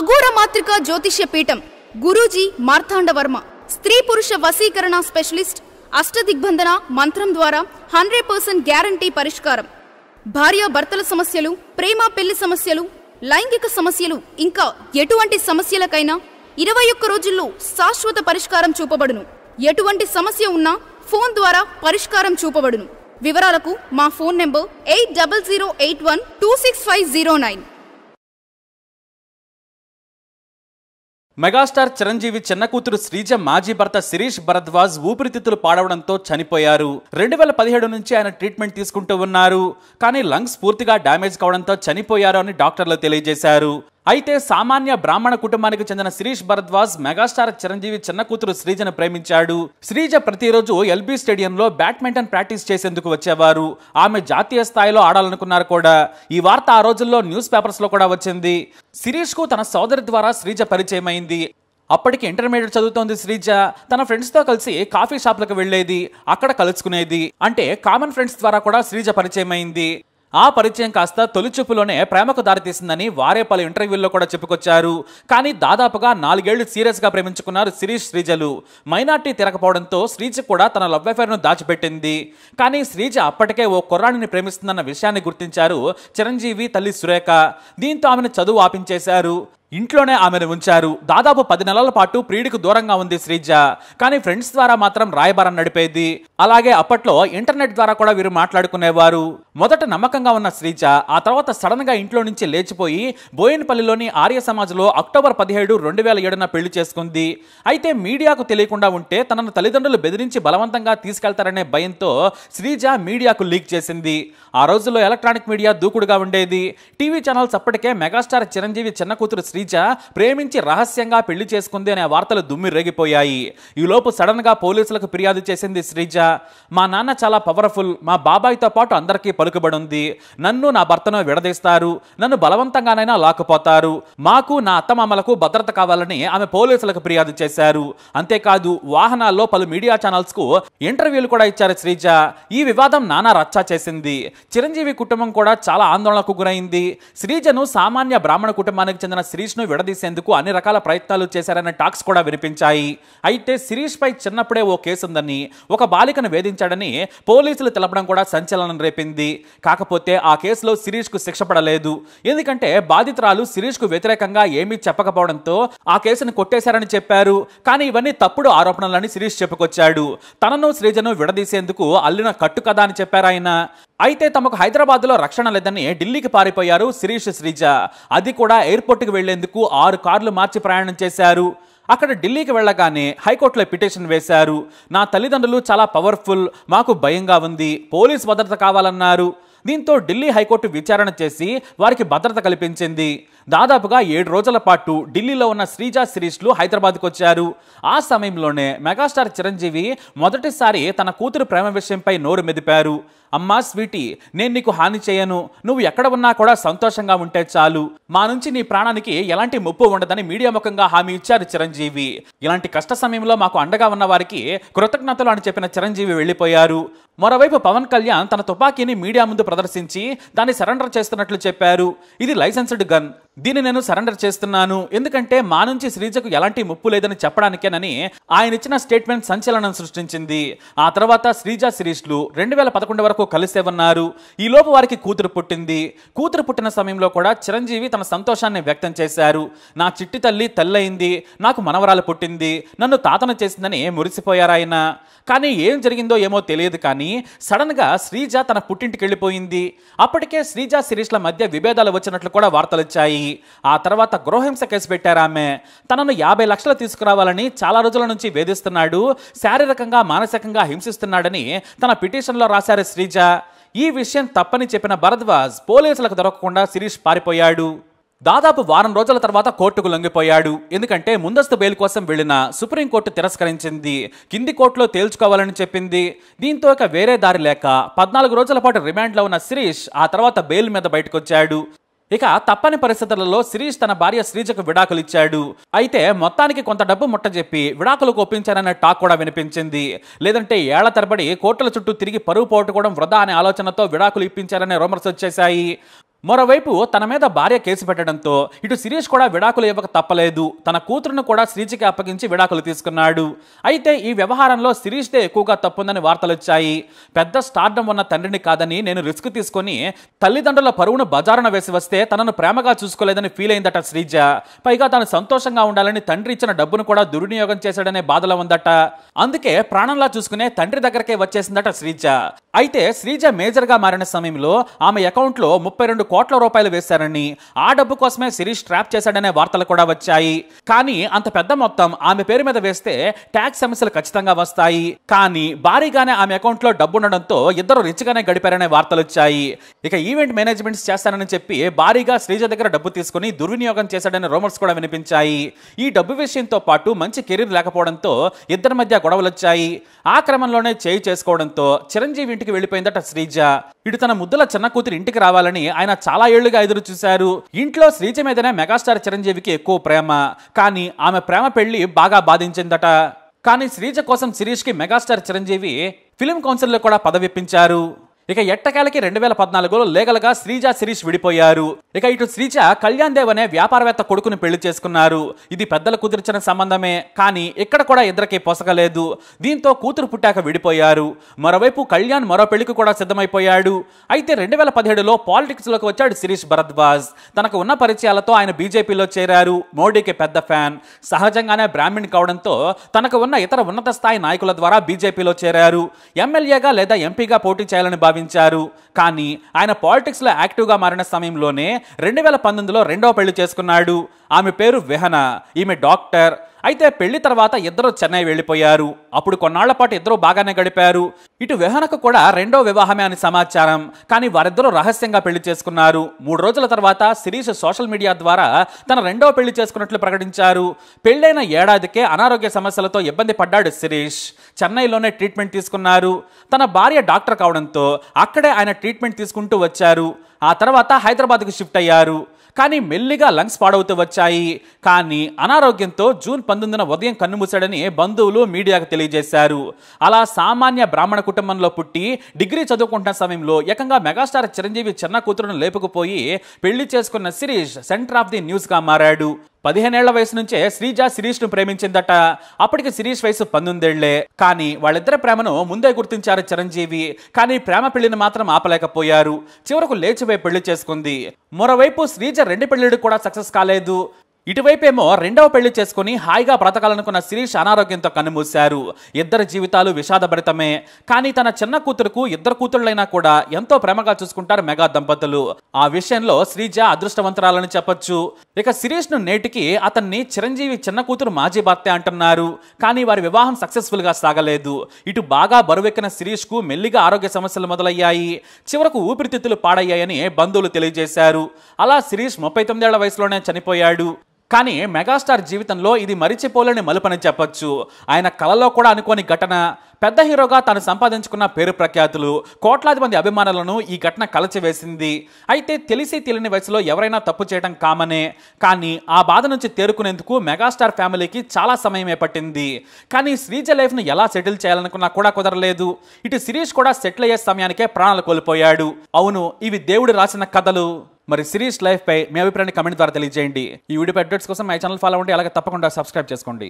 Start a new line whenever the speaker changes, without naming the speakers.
అఘోర మాత్రిక జ్యోతిష్య పీఠం గురూజీ మార్తాండ వర్మ స్త్రీ పురుష వశీకరణ స్పెషలిస్ట్ అష్టదిగ్బంధన మంత్రం ద్వారా 100% గ్యారంటీ పరిష్కారం. భార్య భర్తల సమస్యలు, ప్రేమ పెళ్లి సమస్యలు, లైంగిక సమస్యలు ఇంకా ఎటువంటి సమస్యలకైనా 21 రోజుల్లో శాశ్వత పరిష్కారం చూపబడును. ఎటువంటి సమస్య ఉన్నా ఫోన్ ద్వారా పరిష్కారం చూపబడును. వివరాలకు మా ఫోన్ నెంబర్ 8008126509.
మెగాస్టార్ చిరంజీవి చిన్న కూతురు శ్రీజ మాజీ భర్త శిరీష్ భరద్వాజ్ ఊపిరితిత్తులు పాడవడంతో చనిపోయారు. 2017 నుంచి ఆయన ట్రీట్మెంట్ తీసుకుంటూ ఉన్నారు. కానీ లంగ్స్ పూర్తిగా డ్యామేజ్ కావడంతో చనిపోయారు అని డాక్టర్లు తెలియజేశారు. అయితే సామాన్య బ్రాహ్మణ కుటుంబానికి చెందిన శిరీష్ భరద్వాజ్ మెగాస్టార్ చిరంజీవి చిన్న కూతురు శ్రీజను ప్రేమించాడు. శ్రీజ ప్రతిరోజు ఎల్బీ స్టేడియంలో బ్యాడ్మింటన్ ప్రాక్టీస్ చేసేందుకు వచ్చేవారు. ఆమె జాతీయ స్థాయిలో ఆడాలనుకున్నారు కూడా. ఈ వార్త ఆ రోజుల్లో న్యూస్ పేపర్స్ లో కూడా వచ్చింది. శిరీష్ కు తన సోదరి ద్వారా శ్రీజ పరిచయం అయింది. అప్పటికి ఇంటర్మీడియట్ చదువుతోంది శ్రీజ. తన ఫ్రెండ్స్ తో కలిసి కాఫీ షాప్లకు వెళ్లేది, అక్కడ కలుసుకునేది. అంటే కామన్ ఫ్రెండ్స్ ద్వారా కూడా శ్రీజ పరిచయం అయింది. ఆ పరిచయం కాస్త తొలిచూపులోనే ప్రేమకు దారితీసిందని వారే పలు ఇంటర్వ్యూల్లో కూడా చెప్పుకొచ్చారు. కానీ దాదాపుగా 4 ఏళ్లు సీరియస్ గా ప్రేమించుకున్నారు శిరీష్ శ్రీజలు. మైనార్టీ తిరగపోవడంతో శ్రీజ కూడా తన లవ్ అఫైర్ ను దాచిపెట్టింది. కానీ శ్రీజ అప్పటికే ఓ కుర్రాడిని ప్రేమిస్తుందన్న విషయాన్ని గుర్తించారు చిరంజీవి తల్లి సురేఖ. దీంతో ఆమెను చదువు ఆపించేశారు. ఇంట్లోనే ఆమెను ఉంచారు. దాదాపు 10 నెలల పాటు ప్రియుడికి దూరంగా ఉంది శ్రీజ. కానీ ఫ్రెండ్స్ ద్వారా మాత్రం రాయబారం నడిపేది. అలాగే అప్పట్లో ఇంటర్నెట్ ద్వారా కూడా వీరు మాట్లాడుకునేవారు. మొదట నమ్మకంగా ఉన్న శ్రీజ ఆ తర్వాత సడన్ గా ఇంట్లో నుంచి లేచిపోయి బోయినపల్లిలోని ఆర్య సమాజ్లో అక్టోబర్ 17, 2007న పెళ్లి చేసుకుంది. అయితే మీడియాకు తెలియకుండా ఉంటే తనను తల్లిదండ్రులు బెదిరించి బలవంతంగా తీసుకెళ్తారనే భయంతో శ్రీజ మీడియాకు లీక్ చేసింది. ఆ రోజుల్లో ఎలక్ట్రానిక్ మీడియా దూకుడుగా ఉండేది. టీవీ ఛానల్స్ అప్పటికే మెగాస్టార్ చిరంజీవి చిన్న కూతురు శ్రీజ ప్రేమించి రహస్యంగా పెళ్లి చేసుకుంది అనే వార్తలు దుమ్మి రేగిపోయాయి. ఈలోపు సడన్ గా పోలీసులకు ఫిర్యాదు చేసింది శ్రీజ. మా నాన్న చాలా పవర్ఫుల్, మా బాబాయ్తో పాటు అందరికీ పలుకుబడి ఉంది. నన్ను నా భర్తను విడదీస్తారు, నన్ను బలవంతంగానైనా లాక్కుపోతారు. మాకు నా అత్తమామలకు భద్రత కావాలని ఆమె పోలీసులకు ఫిర్యాదు చేశారు. అంతేకాదు వాహనాల్లో పలు మీడియా ఛానల్స్ కు ఇంటర్వ్యూలు కూడా ఇచ్చారు శ్రీజ. ఈ వివాదం నానా రచ్చా చేసింది. చిరంజీవి కుటుంబం కూడా చాలా ఆందోళనకు గురైంది. శ్రీజను సామాన్య బ్రాహ్మణ కుటుంబానికి చెందిన శిరీష్ ను విడదీసేందుకు అన్ని రకాల ప్రయత్నాలు చేశారనే టాక్స్ కూడా వినిపించాయి. అయితే శిరీష్ పై చిన్నప్పుడే ఓ కేసు ఉందని, ఒక బాలికను వేధించాడని పోలీసులు తెలపడం కూడా సంచలనం రేపింది. కాకపోతే ఆ కేసులో శిరీష్ కు శిక్ష పడలేదు. ఎందుకంటే బాధితురాలు శిరీష్ కు వ్యతిరేకంగా ఏమీ చెప్పకపోవడంతో ఆ కేసును కొట్టేశారని చెప్పారు. కానీ ఇవన్నీ తప్పుడు ఆరోపణలని శిరీష్ చెప్పుకొచ్చాడు. తనను శ్రీజను విడదీసేందుకు అల్లిన కట్టు కదా అని చెప్పారు ఆయన. అయితే తమకు హైదరాబాద్లో రక్షణ లేదని ఢిల్లీకి పారిపోయారు శిరీష్ శ్రీజ. అది కూడా ఎయిర్పోర్ట్కి వెళ్లేందుకు 6 కార్లు మార్చి ప్రయాణం చేశారు. అక్కడ ఢిల్లీకి వెళ్ళగానే హైకోర్టులో పిటిషన్ వేశారు. నా తల్లిదండ్రులు చాలా పవర్ఫుల్, మాకు భయంగా ఉంది, పోలీస్ భద్రత కావాలన్నారు. దీంతో ఢిల్లీ హైకోర్టు విచారణ చేసి వారికి భద్రత కల్పించింది. దాదాపుగా 7 రోజుల పాటు ఢిల్లీలో ఉన్న శ్రీజ శిరీష్లు హైదరాబాద్కు వచ్చారు. ఆ సమయంలోనే మెగాస్టార్ చిరంజీవి మొదటిసారి తన కూతురు ప్రేమ విషయంపై నోరు మెదిపారు. అమ్మా స్వీటీ, నేను నీకు హాని చేయను, నువ్వు ఎక్కడ ఉన్నా కూడా సంతోషంగా ఉంటే చాలు, మా నుంచి నీ ప్రాణానికి ఎలాంటి ముప్పు ఉండదని మీడియా ముఖంగా హామీ ఇచ్చారు చిరంజీవి. ఇలాంటి కష్ట సమయంలో మాకు అండగా ఉన్న వారికి కృతజ్ఞతలు అని చెప్పిన చిరంజీవి వెళ్లిపోయారు. మరోవైపు పవన్ కళ్యాణ్ తన తుపాకీని మీడియా ముందు ప్రదర్శించి దాన్ని సరెండర్ చేస్తున్నట్లు చెప్పారు. ఇది లైసెన్స్డ్ గన్, దీన్ని నేను సరెండర్ చేస్తున్నాను, ఎందుకంటే మా నుంచి శ్రీజకు ఎలాంటి ముప్పు లేదని చెప్పడానికేనని ఆయన ఇచ్చిన స్టేట్మెంట్ సంచలనం సృష్టించింది. ఆ తర్వాత శ్రీజ శిరీష్లు 2011 వరకు కలిసే ఉన్నారు. ఈ లోపు వారికి కూతురు పుట్టింది. కూతురు పుట్టిన సమయంలో కూడా చిరంజీవి తన సంతోషాన్ని వ్యక్తం చేశారు. నా చిట్టి తల్లి తల్లయింది, నాకు మనవరాలు పుట్టింది, నన్ను తాతను చేసిందని మురిసిపోయారు ఆయన. కానీ ఏం జరిగిందో ఏమో తెలియదు. కానీ సడన్ గా శ్రీజ తన పుట్టింటికి వెళ్ళిపోయింది. అప్పటికే శ్రీజ శిరీష్ల మధ్య విభేదాలు వచ్చినట్లు కూడా వార్తలు వచ్చాయి. ఆ తర్వాత గృహహింస కేసు పెట్టారు ఆమె. తనను 50 లక్షలు తీసుకురావాలని చాలా రోజుల నుంచి వేధిస్తున్నాడు, శారీరకంగా మానసికంగా హింసిస్తున్నాడని తన పిటిషన్లో రాశారు శ్రీజ. ఈ విషయం తప్పని చెప్పిన భరద్వాజ్ పోలీసులకు దొరకకుండా శిరీష్ పారిపోయాడు. దాదాపు వారం రోజుల తర్వాత కోర్టుకు లొంగిపోయాడు. ఎందుకంటే ముందస్తు బెయిల్ కోసం వెళ్లిన సుప్రీంకోర్టు తిరస్కరించింది. కింది కోర్టులో తేల్చుకోవాలని చెప్పింది. దీంతో ఇక వేరే దారి లేక 14 రోజుల పాటు రిమాండ్లో ఉన్న శిరీష్ ఆ తర్వాత బెయిల్ మీద బయటకొచ్చాడు. ఇక తప్పని పరిస్థితులలో శిరీష్ తన భార్య శ్రీజకు విడాకులు ఇచ్చాడు. అయితే మొత్తానికి కొంత డబ్బు ముట్టజెప్పి విడాకులకు ఒప్పించారనే టాక్ కూడా వినిపించింది. లేదంటే ఏళ్ల తరబడి కోర్టుల చుట్టూ తిరిగి పరువు పోగొట్టుకోవడం వృధా అనే ఆలోచనతో విడాకులు ఇప్పించారనే రూమర్స్ వచ్చేశాయి. మరోవైపు తన మీద భార్య కేసు పెట్టడంతో ఇటు శిరీష్ కూడా విడాకులు ఇవ్వక తప్పలేదు. తన కూతురును కూడా శ్రీజకి అప్పగించి విడాకులు తీసుకున్నాడు. అయితే ఈ వ్యవహారంలో శిరీష్దే ఎక్కువగా తప్పుందని వార్తలు వచ్చాయి. పెద్ద స్టార్డమ్ ఉన్న తండ్రిని కాదని నేను రిస్క్ తీసుకొని తల్లిదండ్రుల పరువును బజారున వేసి వస్తే తనను ప్రేమగా చూసుకోలేదని ఫీల్ అయిందట శ్రీజ. పైగా తాను సంతోషంగా ఉండాలని తండ్రి ఇచ్చిన డబ్బును కూడా దుర్వినియోగం చేశాడనే బాధలో ఉందట. అందుకే ప్రాణంలా చూసుకునే తండ్రి దగ్గరకే వచ్చేసిందట శ్రీజ. అయితే శ్రీజ మేజర్ గా మారిన సమయంలో ఆమె అకౌంట్ లో 32 కోట్ల రూపాయలు వేశారని, ఆ డబ్బు కోసమే శిరీష్ ట్రాప్ చేశాడనే వార్తలు కూడా వచ్చాయి. కానీ అంత పెద్ద మొత్తం ఆమె పేరు మీద వేస్తే ట్యాక్స్ సమస్యలు ఖచ్చితంగా వస్తాయి. కానీ భారీగానే ఆమె అకౌంట్ లో డబ్బు ఉండడంతో ఇద్దరు రిచ్ గానే గడిపారనే వార్తలు వచ్చాయి. ఇక ఈవెంట్ మేనేజ్మెంట్స్ చేస్తానని చెప్పి భారీగా శ్రీజ దగ్గర డబ్బు తీసుకుని దుర్వినియోగం చేశాడనే రూమర్స్ కూడా వినిపించాయి. ఈ డబ్బు విషయంతో పాటు మంచి కెరీర్ లేకపోవడంతో ఇద్దరి మధ్య గొడవలు వచ్చాయి. ఆ క్రమంలోనే చేయి చేసుకోవడంతో చిరంజీవి ఇంటికి వెళ్ళిపోయిందట శ్రీజ. ఇటు తన ముద్దుల చిన్న కూతురు ఇంటికి రావాలని ఆయన చాలా ఏళ్లుగా ఎదురు చూశారు. ఇంట్లో శ్రీజ మీదనే మెగాస్టార్ చిరంజీవికి ఎక్కువ ప్రేమ. కానీ ఆమె ప్రేమ పెళ్లి బాగా బాధించిందట. కానీ శ్రీజ కోసం శిరీష్ కి మెగాస్టార్ చిరంజీవి ఫిలిం కౌన్సిల్ లో కూడా పదవిప్పించారు. ఇక ఎట్టకేలకి 2014లో లీగల్ గా శ్రీజ శిరీష్ విడిపోయారు. ఇక ఇటు శ్రీజ కళ్యాణ్ దేవ్ అనే వ్యాపారవేత్త కొడుకుని పెళ్లి చేసుకున్నారు. ఇది పెద్దలు కుదిర్చిన సంబంధమే. కానీ ఇక్కడ కూడా ఇద్దరికి పొసగలేదు. దీంతో కూతురు పుట్టాక విడిపోయారు. మరోవైపు కళ్యాణ్ మరో పెళ్లికి కూడా సిద్ధమైపోయాడు. అయితే 2017లో పాలిటిక్స్ లోకి వచ్చాడు శిరీష్ భరద్వాజ్. తనకు ఉన్న పరిచయాలతో ఆయన బీజేపీలో చేరారు. మోడీకి పెద్ద ఫ్యాన్. సహజంగానే బ్రాహ్మణ్ కావడంతో తనకు ఉన్న ఇతర ఉన్నత స్థాయి నాయకుల ద్వారా బీజేపీలో చేరారు. ఎమ్మెల్యేగా లేదా ఎంపీగా పోటీ చేయాలని భావించారు. కానీ ఆయన పాలిటిక్స్ లో యాక్టివ్ గా మారిన సమయంలోనే 2019లో రెండవ పెళ్లి చేసుకున్నాడు. ఆమె పేరు విహన. ఈమె డాక్టర్. అయితే పెళ్లి తర్వాత ఇద్దరు చెన్నై వెళ్లిపోయారు. అప్పుడు కొన్నాళ్ల పాటు ఇద్దరు బాగానే గడిపారు. ఇటు విహనకు కూడా రెండో వివాహమే అని సమాచారం. కానీ వారిద్దరూ రహస్యంగా పెళ్లి చేసుకున్నారు. 3 రోజుల తర్వాత శిరీష్ సోషల్ మీడియా ద్వారా తన రెండో పెళ్లి చేసుకున్నట్లు ప్రకటించారు. పెళ్లైన ఏడాదికే అనారోగ్య సమస్యలతో ఇబ్బంది పడ్డాడు శిరీష్. చెన్నైలోనే ట్రీట్మెంట్ తీసుకున్నారు. తన భార్య డాక్టర్ కావడంతో అక్కడే ఆయన ట్రీట్మెంట్ తీసుకుంటూ వచ్చారు. ఆ తర్వాత హైదరాబాద్కు షిఫ్ట్ అయ్యారు. కానీ మెల్లిగా లంగ్స్ పాడవుతూ వచ్చాయి. కానీ అనారోగ్యంతో జూన్ 19న ఉదయం కన్నుమూశాడని బంధువులు మీడియాకు తెలియజేశారు. అలా సామాన్య బ్రాహ్మణ కుటుంబంలో పుట్టి డిగ్రీ చదువుకుంటున్న సమయంలో ఏకంగా మెగాస్టార్ చిరంజీవి చిన్న కూతురును లేపుకుపోయి పెళ్లి చేసుకున్న Shirish centre of the news గా మారాడు. 15 ఏళ్ల వయసు నుంచే శ్రీజ శిరీష్ ను ప్రేమించిందట. అప్పటికి శిరీష్ వయసు 19 ఏళ్లే. కానీ వాళ్ళిద్దరి ప్రేమను ముందే గుర్తించారు చిరంజీవి. కానీ ప్రేమ పెళ్లిని మాత్రం ఆపలేకపోయారు. చివరకు లేచిపోయి పెళ్లి చేసుకుంది. మరోవైపు శ్రీజ రెండో పెళ్లిడు కూడా సక్సెస్ కాలేదు. ఇటువైపేమో రెండవ పెళ్లి చేసుకుని హాయిగా బ్రతకాలనుకున్న శిరీష్ అనారోగ్యంతో కన్నుమూశారు. ఇద్దరి జీవితాలు విషాదభరితమే. కానీ తన చిన్న కూతురుకు ఇద్దరు కూతుళ్ళైనా కూడా ఎంతో ప్రేమగా చూసుకుంటారు మెగా దంపతులు. ఆ విషయంలో శ్రీజ అదృష్టవంతురాలని చెప్పొచ్చు. ఇక శిరీష్ ను నేటికి అతన్ని చిరంజీవి చిన్న కూతురు మాజీ భర్తే అంటున్నారు. కానీ వారి వివాహం సక్సెస్ఫుల్ గా సాగలేదు. ఇటు బాగా బరువెక్కిన శిరీష్ కు మెల్లిగా ఆరోగ్య సమస్యలు మొదలయ్యాయి. చివరకు ఊపిరితిత్తులు పాడయ్యాయని బంధువులు తెలియజేశారు. అలా శిరీష్ 39 ఏళ్ల వయసులోనే చనిపోయాడు. కానీ మెగాస్టార్ జీవితంలో ఇది మరిచిపోలేని మలుపని చెప్పొచ్చు. ఆయన కలలో కూడా అనుకోని ఘటన. పెద్ద హీరోగా తాను సంపాదించుకున్న పేరు ప్రఖ్యాతులు, కోట్లాది మంది అభిమానులను ఈ ఘటన కలచివేసింది. అయితే తెలిసి తెలియని వయసులో ఎవరైనా తప్పు చేయడం కామనే. కానీ ఆ బాధ నుంచి తేరుకునేందుకు మెగాస్టార్ ఫ్యామిలీకి చాలా సమయమే పట్టింది. కానీ శ్రీజ లైఫ్ను ఎలా సెటిల్ చేయాలనుకున్నా కూడా కుదరలేదు. ఇటు శిరీష్ కూడా సెటిల్ అయ్యే సమయానికే ప్రాణాలు కోల్పోయాడు. అవును, ఇవి దేవుడు రాసిన కథలు. మరి శిరీష్ లైఫ్ పై మీ అభిప్రాయాన్ని కమెంట్ ద్వారా తెలియజేయండి. ఈ వీడియో అప్డేట్స్ కోసం మై ఛానల్ ఫాలో అవ్వండి. అలాగే తప్పకుండా సబ్స్క్రైబ్ చేసుకోండి.